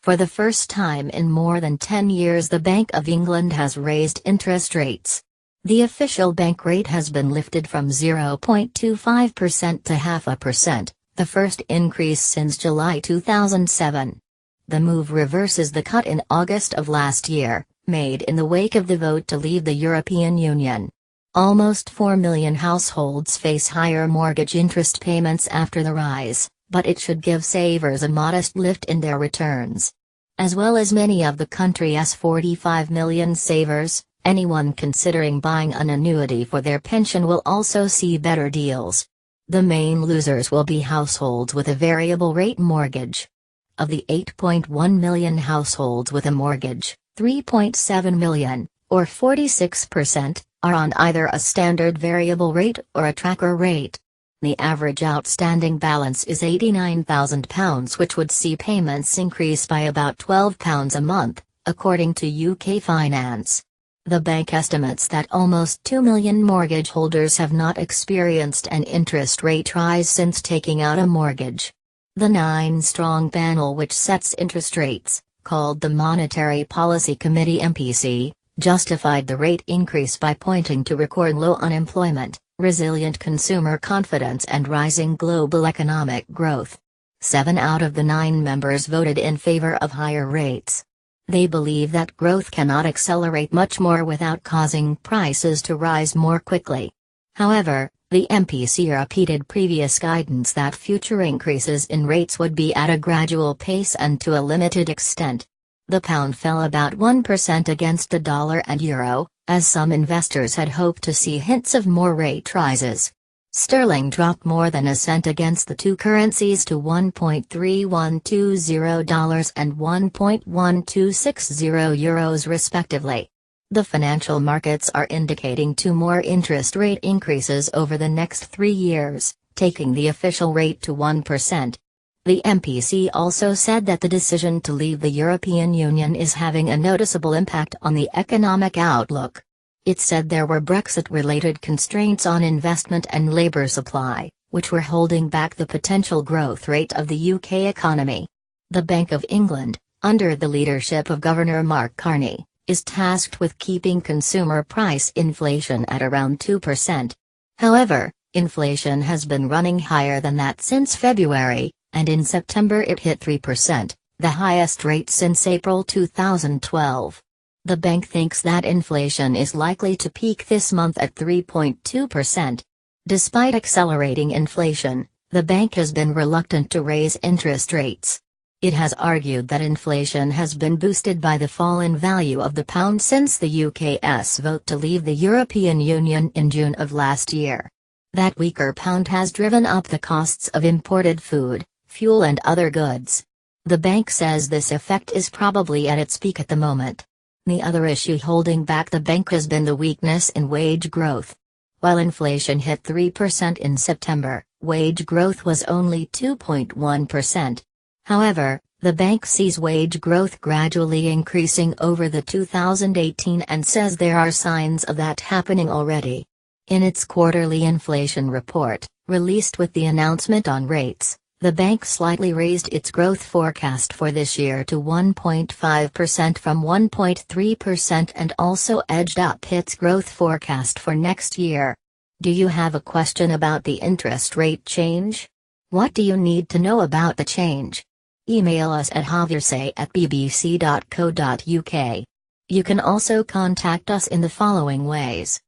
For the first time in more than 10 years, the Bank of England has raised interest rates. The official bank rate has been lifted from 0.25% to 0.5%, the first increase since July 2007. The move reverses the cut in August of last year, made in the wake of the vote to leave the European Union. Almost 4 million households face higher mortgage interest payments after the rise, but it should give savers a modest lift in their returns. As well as many of the country's 45 million savers, anyone considering buying an annuity for their pension will also see better deals. The main losers will be households with a variable rate mortgage. Of the 8.1 million households with a mortgage, 3.7 million, or 46%, are on either a standard variable rate or a tracker rate. The average outstanding balance is £89,000, which would see payments increase by about £12 a month, according to UK Finance. The bank estimates that almost 2 million mortgage holders have not experienced an interest rate rise since taking out a mortgage. The 9-strong panel which sets interest rates, called the Monetary Policy Committee (MPC), justified the rate increase by pointing to record low unemployment, resilient consumer confidence and rising global economic growth. 7 out of the 9 members voted in favor of higher rates. They believe that growth cannot accelerate much more without causing prices to rise more quickly. However, the MPC repeated previous guidance that future increases in rates would be at a gradual pace and to a limited extent. The pound fell about 1% against the dollar and euro, as some investors had hoped to see hints of more rate rises. Sterling dropped more than a cent against the two currencies to $1.3120 and €1.1260 respectively. The financial markets are indicating 2 more interest rate increases over the next 3 years, taking the official rate to 1%. The MPC also said that the decision to leave the European Union is having a noticeable impact on the economic outlook. It said there were Brexit-related constraints on investment and labour supply, which were holding back the potential growth rate of the UK economy. The Bank of England, under the leadership of Governor Mark Carney, is tasked with keeping consumer price inflation at around 2%. However, inflation has been running higher than that since February, and in September it hit 3%, the highest rate since April 2012. The bank thinks that inflation is likely to peak this month at 3.2%. Despite accelerating inflation, the bank has been reluctant to raise interest rates. It has argued that inflation has been boosted by the fall in value of the pound since the UK's vote to leave the European Union in June of last year. That weaker pound has driven up the costs of imported food, fuel and other goods. The bank says this effect is probably at its peak at the moment. The other issue holding back the bank has been the weakness in wage growth. While inflation hit 3% in September, wage growth was only 2.1%. However, the bank sees wage growth gradually increasing over the 2018 and says there are signs of that happening already. In its quarterly inflation report, released with the announcement on rates, the bank slightly raised its growth forecast for this year to 1.5% from 1.3% and also edged up its growth forecast for next year. Do you have a question about the interest rate change? What do you need to know about the change? Email us at javier@bbc.co.uk. You can also contact us in the following ways.